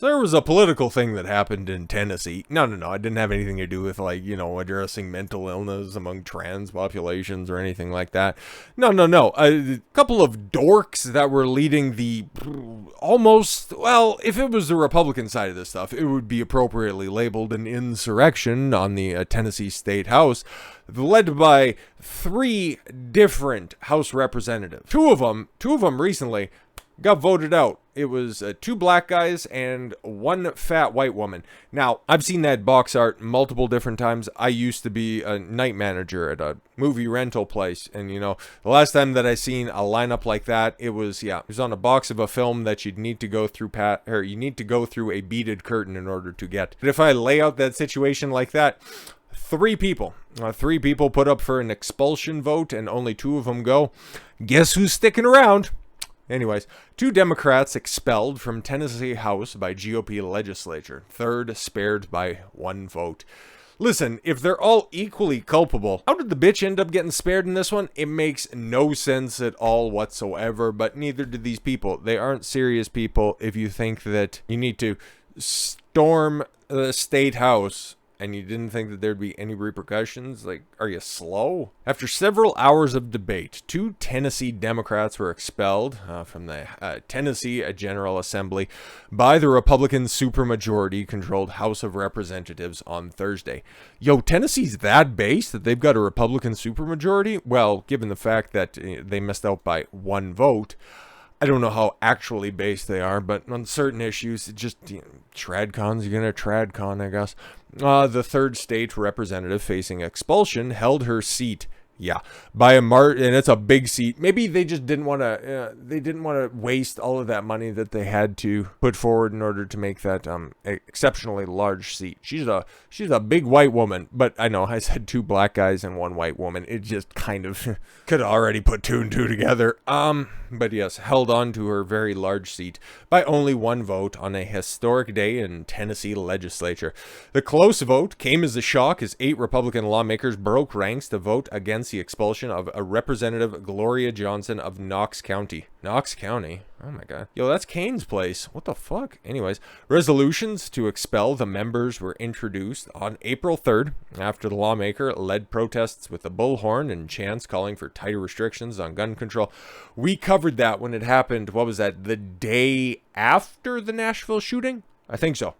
There was a political thing that happened in Tennessee. No, it didn't have anything to do with, like, addressing mental illness among trans populations or anything like that. No. A couple of dorks that were leading the almost, well, if it was the Republican side of this stuff, it would be appropriately labeled an insurrection on the Tennessee State House, led by 3 different House representatives. Two of them recently got voted out. It was 2 black guys and 1 fat white woman. Now, I've seen that box art multiple different times. I used to be a night manager at a movie rental place, and the last time that I seen a lineup like that, it was on a box of a film that you'd need to go through you need to go through a beaded curtain in order to get. But if I lay out that situation like that, 3 people put up for an expulsion vote, and only 2 of them go. Guess who's sticking around? Anyways, 2 Democrats expelled from Tennessee House by GOP legislature. 3rd spared by 1 vote. Listen, if they're all equally culpable, how did the bitch end up getting spared in this one? It makes no sense at all whatsoever, but neither do these people. They aren't serious people if you think that you need to storm the state house and you didn't think that there'd be any repercussions. Like, are you slow? After several hours of debate, 2 Tennessee Democrats were expelled from the Tennessee General Assembly by the Republican Supermajority controlled House of Representatives on Thursday. Yo, Tennessee's that base that they've got a Republican supermajority? Well, given the fact that they missed out by 1 vote, I don't know how actually based they are, but on certain issues, it just, tradcons, you're going to tradcon, I guess. The 3rd state representative facing expulsion held her seat. Yeah, by a and it's a big seat. Maybe they just didn't want to, waste all of that money that they had to put forward in order to make that exceptionally large seat. She's a big white woman, but I know I said 2 black guys and 1 white woman. It just kind of could already put 2 and 2 together. But yes, held on to her very large seat by only 1 vote on a historic day in Tennessee legislature. The close vote came as a shock as 8 Republican lawmakers broke ranks to vote against the expulsion of a Representative Gloria Johnson of Knox County. Knox County? Oh my god. Yo, that's Kane's place. What the fuck? Anyways, resolutions to expel the members were introduced on April 3rd after the lawmaker led protests with a bullhorn and chants calling for tighter restrictions on gun control. We covered that when it happened. What was that? The day after the Nashville shooting? I think so.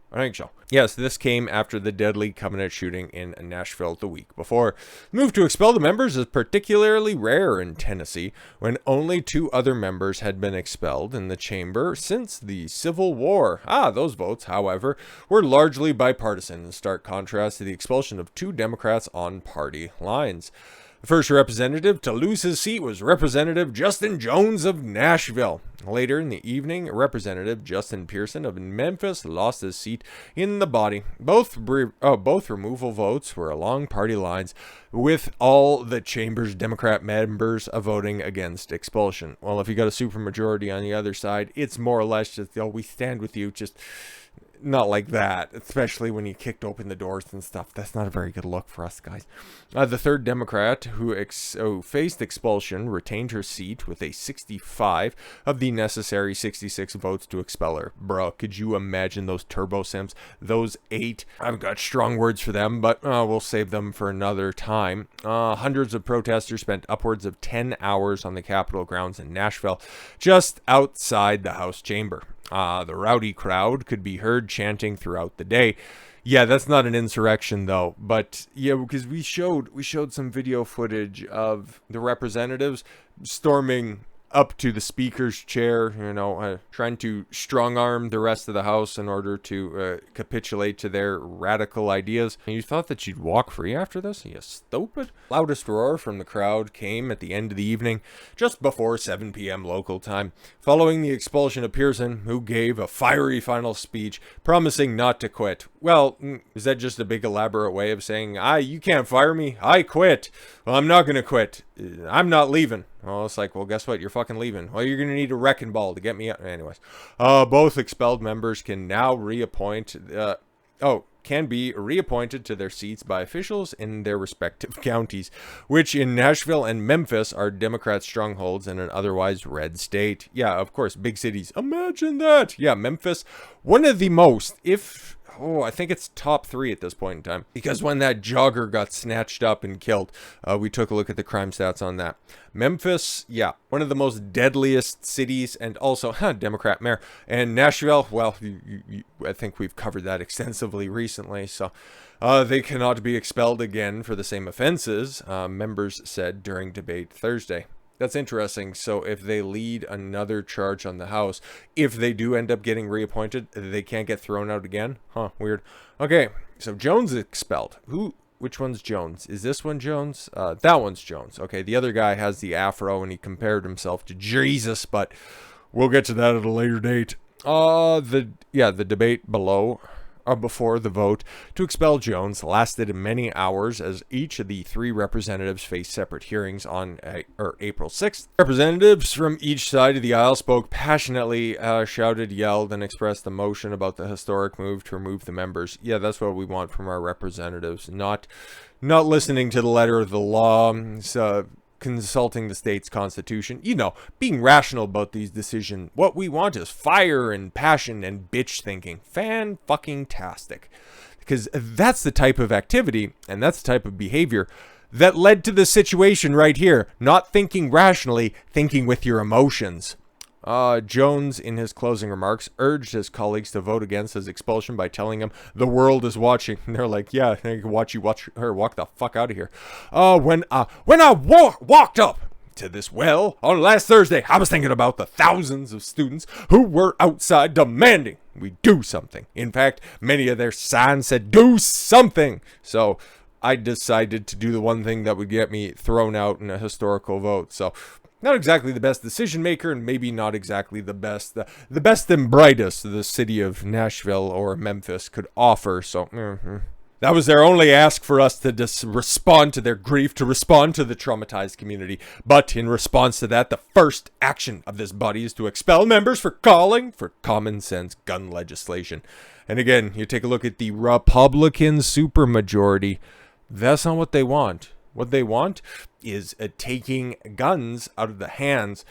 Yes, this came after the deadly Covenant shooting in Nashville the week before. The move to expel the members is particularly rare in Tennessee, when only 2 other members had been expelled in the chamber since the Civil War. Those votes, however, were largely bipartisan, in stark contrast to the expulsion of 2 Democrats on party lines. The first representative to lose his seat was Representative Justin Jones of Nashville. Later in the evening, Representative Justin Pearson of Memphis lost his seat in the body. Both removal votes were along party lines, with all the chamber's Democrat members voting against expulsion. Well, if you got a supermajority on the other side, it's more or less just, we stand with you, just not like that, especially when you kicked open the doors and stuff. That's not a very good look for us, guys. The 3rd Democrat who faced expulsion retained her seat with a 65 of the necessary 66 votes to expel her. Bro, could you imagine those turbo sims? Those 8. I've got strong words for them, but we'll save them for another time. Hundreds of protesters spent upwards of 10 hours on the Capitol grounds in Nashville, just outside the House chamber. The rowdy crowd could be heard chanting throughout the day. Yeah, that's not an insurrection though, but yeah, because we showed some video footage of the representatives storming up to the speaker's chair, trying to strong-arm the rest of the House in order to capitulate to their radical ideas. And you thought that you'd walk free after this? You stupid. Loudest roar from the crowd came at the end of the evening, just before 7 p.m. local time, following the expulsion of Pearson, who gave a fiery final speech, promising not to quit. Well, is that just a big elaborate way of saying, you can't fire me, I quit? Well, I'm not going to quit. I'm not leaving. Well, it's like, well, guess what? You're fucking leaving. Well, you're going to need a wrecking ball to get me out. Anyways, both expelled members can now reappoint can be reappointed to their seats by officials in their respective counties, which in Nashville and Memphis are Democrat strongholds in an otherwise red state. Yeah, of course, big cities. Imagine that. Yeah, Memphis, one of the most, I think it's top 3 at this point in time. Because when that jogger got snatched up and killed, we took a look at the crime stats on that. Memphis, yeah, one of the most deadliest cities, and also, Democrat mayor. And Nashville, well, I think we've covered that extensively recently, so they cannot be expelled again for the same offenses, members said during debate Thursday. That's interesting. So if they lead another charge on the House, if they do end up getting reappointed, they can't get thrown out again? Weird. Okay, so Jones expelled. Which one's Jones? Is this one Jones? That one's Jones. Okay, the other guy has the afro and he compared himself to Jesus, but we'll get to that at a later date. The debate before the vote to expel Jones lasted many hours as each of the 3 representatives faced separate hearings on April 6th. Representatives from each side of the aisle spoke passionately, shouted, yelled, and expressed emotion about the historic move to remove the members. Yeah, that's what we want from our representatives, not listening to the letter of the law, consulting the state's constitution, being rational about these decisions. What we want is fire and passion and bitch thinking. Fan-fucking-tastic. Because that's the type of activity and that's the type of behavior that led to the situation right here. Not thinking rationally, thinking with your emotions. Jones, in his closing remarks, urged his colleagues to vote against his expulsion by telling him the world is watching. And they're like, yeah, I can watch her walk the fuck out of here. When I walked up to this well on last Thursday, I was thinking about the thousands of students who were outside demanding we do something. In fact, many of their signs said, do something. So I decided to do the one thing that would get me thrown out in a historical vote. So not exactly the best decision maker, and maybe not exactly the best and brightest the city of Nashville or Memphis could offer. So that was their only ask for us to respond to their grief, to respond to the traumatized community. But in response to that, the first action of this body is to expel members for calling for common sense gun legislation. And again, you take a look at the Republican Supermajority. That's not what they want. What they want is taking guns out of the hands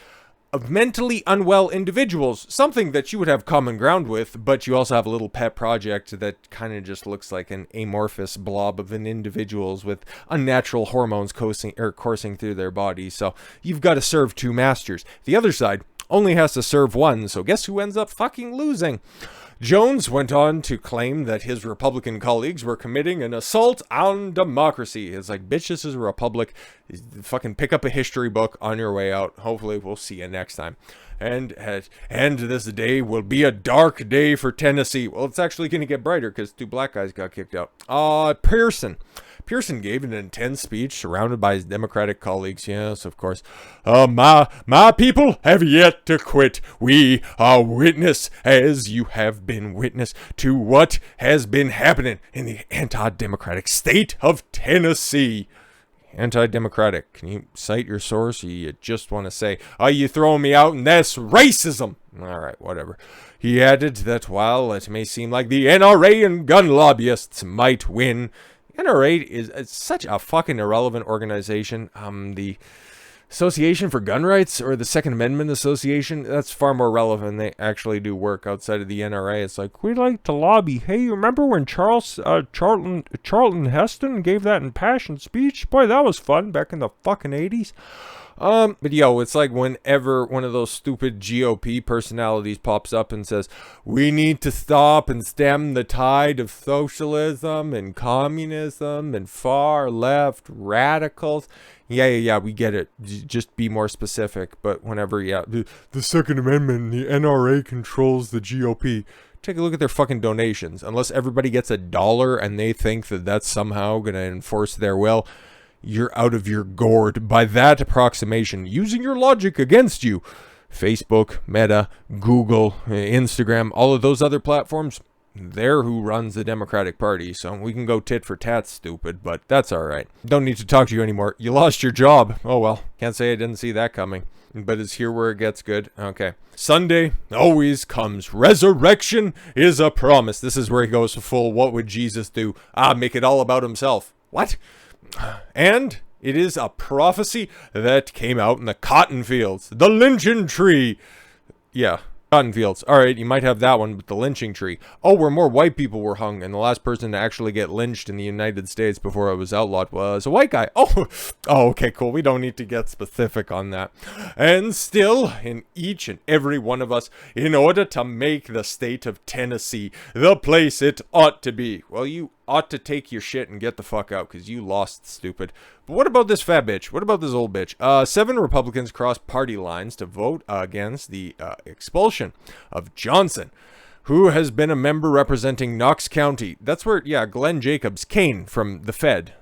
of mentally unwell individuals, something that you would have common ground with, but you also have a little pet project that kind of just looks like an amorphous blob of an individuals with unnatural hormones coursing through their bodies. So you've got to serve 2 masters. The other side only has to serve 1, so guess who ends up fucking losing? Jones went on to claim that his Republican colleagues were committing an assault on democracy. It's like, bitch, this is a republic. Fucking pick up a history book on your way out. Hopefully we'll see you next time. And this day will be a dark day for Tennessee. Well, it's actually going to get brighter because 2 black guys got kicked out. Pearson gave an intense speech surrounded by his Democratic colleagues. Yes, of course. My people have yet to quit. We are witness, as you have been witness, to what has been happening in the anti-democratic state of Tennessee. Anti-democratic. Can you cite your source, or you just want to say, you throwing me out and that's racism? All right, whatever. He added that while it may seem like the NRA and gun lobbyists might win, NRA is such a fucking irrelevant organization. The Association for Gun Rights, or the Second Amendment Association, that's far more relevant. They actually do work outside of the NRA. It's like, we like to lobby. Hey, you remember when Charlton Heston gave that impassioned speech? Boy, that was fun back in the fucking 80s. But it's like whenever one of those stupid GOP personalities pops up and says, we need to stop and stem the tide of socialism and communism and far left radicals. Yeah, we get it. Just be more specific. But whenever, the Second Amendment, the NRA controls the GOP. Take a look at their fucking donations. Unless everybody gets $1 and they think that that's somehow going to enforce their will, you're out of your gourd. By that approximation, using your logic against you, Facebook, Meta, Google, Instagram, all of those other platforms, they're who runs the Democratic Party. So we can go tit for tat, stupid, but that's all right. Don't need to talk to you anymore. You lost your job. Oh well, can't say I didn't see that coming. but is here where it gets good. Okay. Sunday always comes. Resurrection is a promise. This is where he goes full, what would Jesus do? Make it all about himself. What? And it is a prophecy that came out in the cotton fields. The lynching tree. Yeah. Cotton fields. All right, you might have that one, but the lynching tree. Oh, where more white people were hung, and the last person to actually get lynched in the United States before it was outlawed was a white guy. Oh, okay, cool. We don't need to get specific on that. And still, in each and every one of us, in order to make the state of Tennessee the place it ought to be, well, you ought to take your shit and get the fuck out, because you lost, stupid. But what about this fat bitch? What about this old bitch? 7 Republicans crossed party lines to vote against the expulsion of Johnson, who has been a member representing Knox County. That's where, yeah, Glenn Jacobs, Kane from the Fed,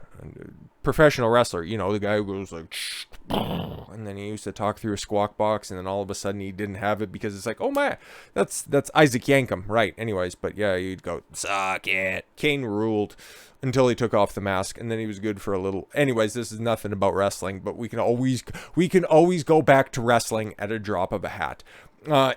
professional wrestler, you know, the guy who goes like, shh, and then he used to talk through a squawk box, and then all of a sudden he didn't have it because it's like, oh my, that's Isaac Yankem, right? Anyways, but yeah, you'd go, suck it. Kane ruled until he took off the mask, and then he was good for a little. Anyways, this is nothing about wrestling, but we can always go back to wrestling at a drop of a hat.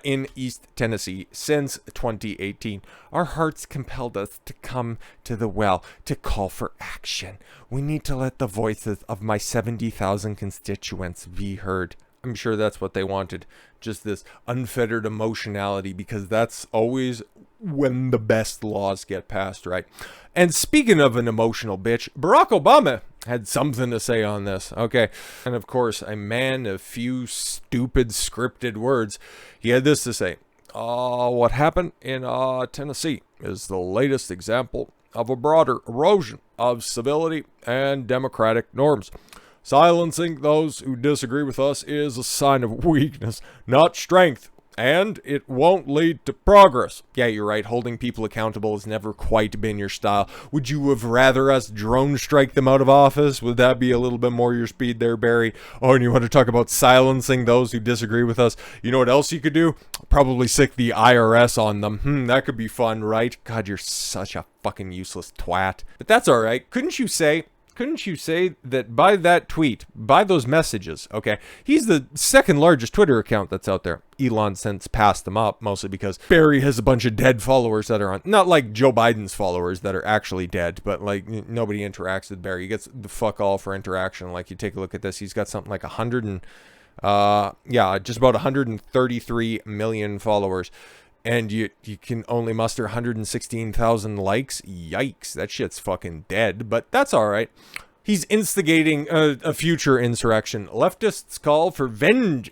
In East Tennessee since 2018. Our hearts compelled us to come to the well to call for action. We need to let the voices of my 70,000 constituents be heard. I'm sure that's what they wanted. Just this unfettered emotionality, because that's always when the best laws get passed, right? And speaking of an emotional bitch, Barack Obama had something to say on this, okay? And of course, a man of few stupid scripted words, he had this to say. What happened in Tennessee is the latest example of a broader erosion of civility and democratic norms. Silencing those who disagree with us is a sign of weakness, not strength. And it won't lead to progress. Yeah, you're right. Holding people accountable has never quite been your style. Would you have rather us drone strike them out of office? Would that be a little bit more your speed there, Barry? Oh, and you want to talk about silencing those who disagree with us? You know what else you could do? Probably sick the IRS on them. That could be fun, right? God, you're such a fucking useless twat. But that's all right. Couldn't you say that by that tweet, by those messages, okay, he's the second largest Twitter account that's out there. Elon since passed them up, mostly because Barry has a bunch of dead followers that are on, not like Joe Biden's followers that are actually dead, but like nobody interacts with Barry. He gets the fuck all for interaction. Like, you take a look at this, he's got something like just about 133 million followers. And you can only muster 116,000 likes. Yikes, that shit's fucking dead, but that's all right. He's instigating a future insurrection. Leftists call for revenge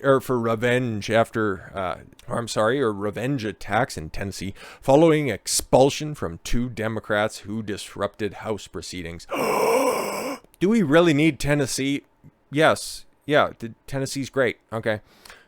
attacks in Tennessee following expulsion from 2 Democrats who disrupted House proceedings. Do we really need Tennessee? Yes. Yeah, Tennessee's great. Okay.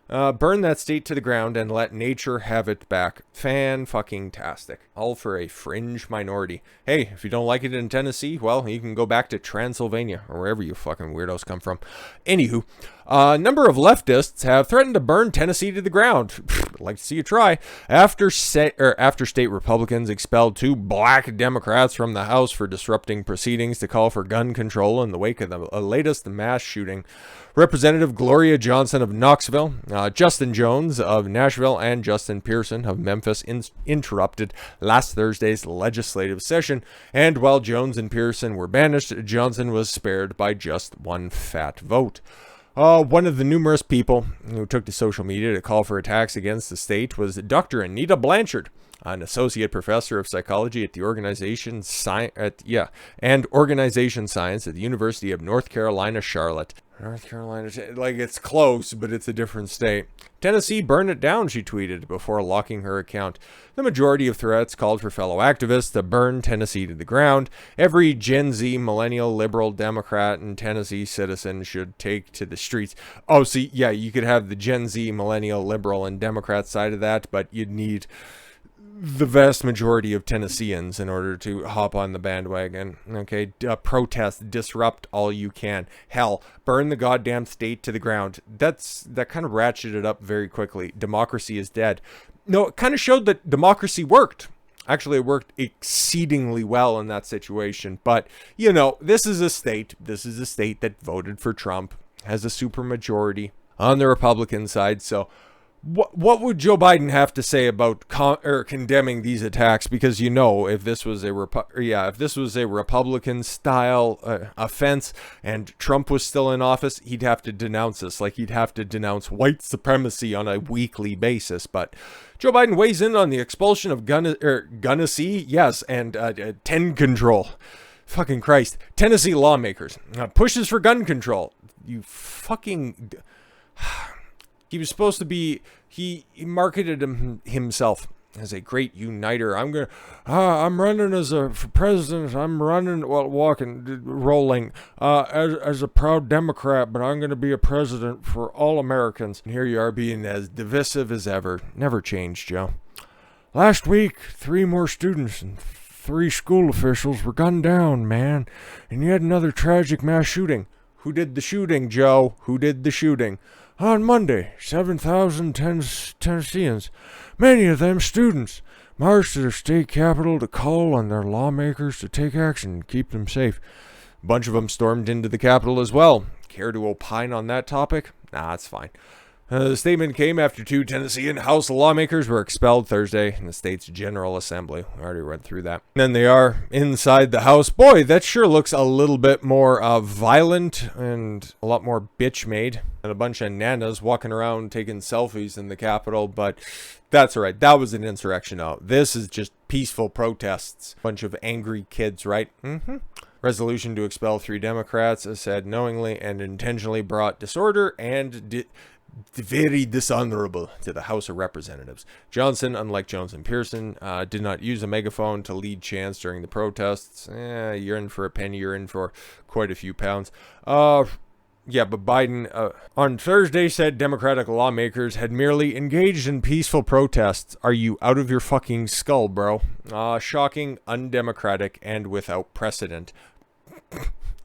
Burn that state to the ground and let nature have it back. Fan-fucking-tastic. All for a fringe minority. Hey, if you don't like it in Tennessee, well, you can go back to Transylvania, or wherever you fucking weirdos come from. Anywho, a number of leftists have threatened to burn Tennessee to the ground. I'd like to see you try. After state Republicans expelled 2 black Democrats from the House for disrupting proceedings to call for gun control in the wake of the latest mass shooting, Representative Gloria Johnson of Knoxville, Justin Jones of Nashville, and Justin Pearson of Memphis interrupted last Thursday's legislative session. And while Jones and Pearson were banished, Johnson was spared by just 1 fat vote. One of the numerous people who took to social media to call for attacks against the state was Dr. Anita Blanchard, an associate professor of psychology at the organization science at the University of North Carolina, Charlotte. North Carolina, like, it's close, but it's a different state. Tennessee, burn it down, she tweeted before locking her account. The majority of threats called for fellow activists to burn Tennessee to the ground. Every Gen Z, millennial, liberal, Democrat, and Tennessee citizen should take to the streets. Oh, see, yeah, you could have the Gen Z, millennial, liberal, and Democrat side of that, but you'd need the vast majority of Tennesseans in order to hop on the bandwagon. Okay, protest, disrupt all you can. Hell, burn the goddamn state to the ground. That kind of ratcheted up very quickly. Democracy is dead. No, it kind of showed that democracy worked. Actually, it worked exceedingly well in that situation. But, you know, this is a state that voted for Trump, has a supermajority. on the Republican side. So what would Joe Biden have to say about condemning these attacks? Because if this was a Republican style offense and Trump was still in office, he'd have to denounce this. Like, he'd have to denounce white supremacy on a weekly basis. But Joe Biden weighs in on the expulsion of gunnacy, yes, and 10 control. Fucking Christ. Tennessee lawmakers. Pushes for gun control. You fucking... He was supposed to be, he marketed himself as a great uniter. I'm running for president. I'm running, rolling as a proud Democrat, but I'm going to be a president for all Americans. And here you are being as divisive as ever. Never changed, Joe. Last week, 3 more students and 3 school officials were gunned down, man. And yet another tragic mass shooting. Who did the shooting, Joe? Who did the shooting? On Monday, 7,000 Tennesseans, many of them students, marched to their state capital to call on their lawmakers to take action and keep them safe. A bunch of them stormed into the Capitol as well. Care to opine on that topic? Nah, it's fine. The statement came after 2 Tennessean House lawmakers were expelled Thursday in the state's General Assembly. We already went through that. And then they are inside the House. Boy, that sure looks a little bit more violent and a lot more bitch-made. And a bunch of nanas walking around taking selfies in the Capitol. But that's all right. That was an insurrection out. This is just peaceful protests. Bunch of angry kids, right? Resolution to expel 3 Democrats, as said, knowingly and intentionally brought disorder and very dishonorable to the House of Representatives. Johnson, unlike Jones and Pearson, did not use a megaphone to lead chants during the protests. You're in for a penny, you're in for quite a few pounds. But Biden on Thursday said Democratic lawmakers had merely engaged in peaceful protests. Are you out of your fucking skull, bro? Shocking, undemocratic, and without precedent.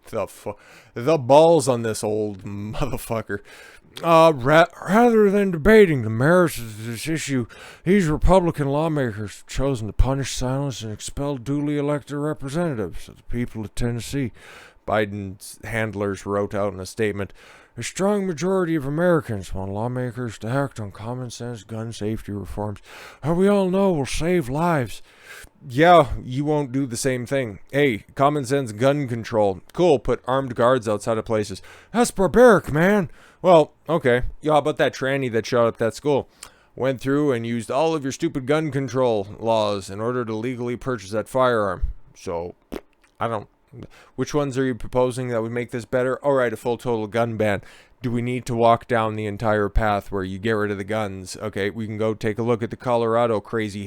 The balls on this old motherfucker. Rather than debating the merits of this issue, these Republican lawmakers have chosen to punish, silence, and expel duly elected representatives of the people of Tennessee. Biden's handlers wrote out in a statement, a strong majority of Americans want lawmakers to act on common sense gun safety reforms, and we all know will save lives. Yeah, you won't do the same thing. Hey, common sense gun control. Cool, put armed guards outside of places. That's barbaric, man. Well, okay. Yeah, how about that tranny that shot up that school? Went through and used all of your stupid gun control laws in order to legally purchase that firearm. So, which ones are you proposing that would make this better? All right, a full total gun ban. Do we need to walk down the entire path where you get rid of the guns? Okay, we can go take a look at the Colorado crazy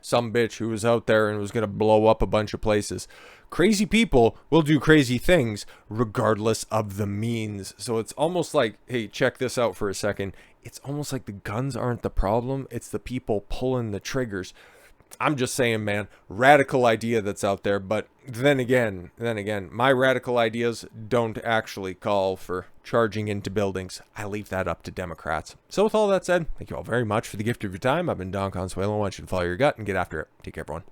sumbitch who was out there and was going to blow up a bunch of places. Crazy people will do crazy things regardless of the means. So it's almost like, hey, check this out for a second. It's almost like the guns aren't the problem. It's the people pulling the triggers. I'm just saying, man, radical idea that's out there. But then again, my radical ideas don't actually call for charging into buildings. I leave that up to Democrats. So with all that said, thank you all very much for the gift of your time. I've been Don Consuelo. I want you to follow your gut and get after it. Take care, everyone.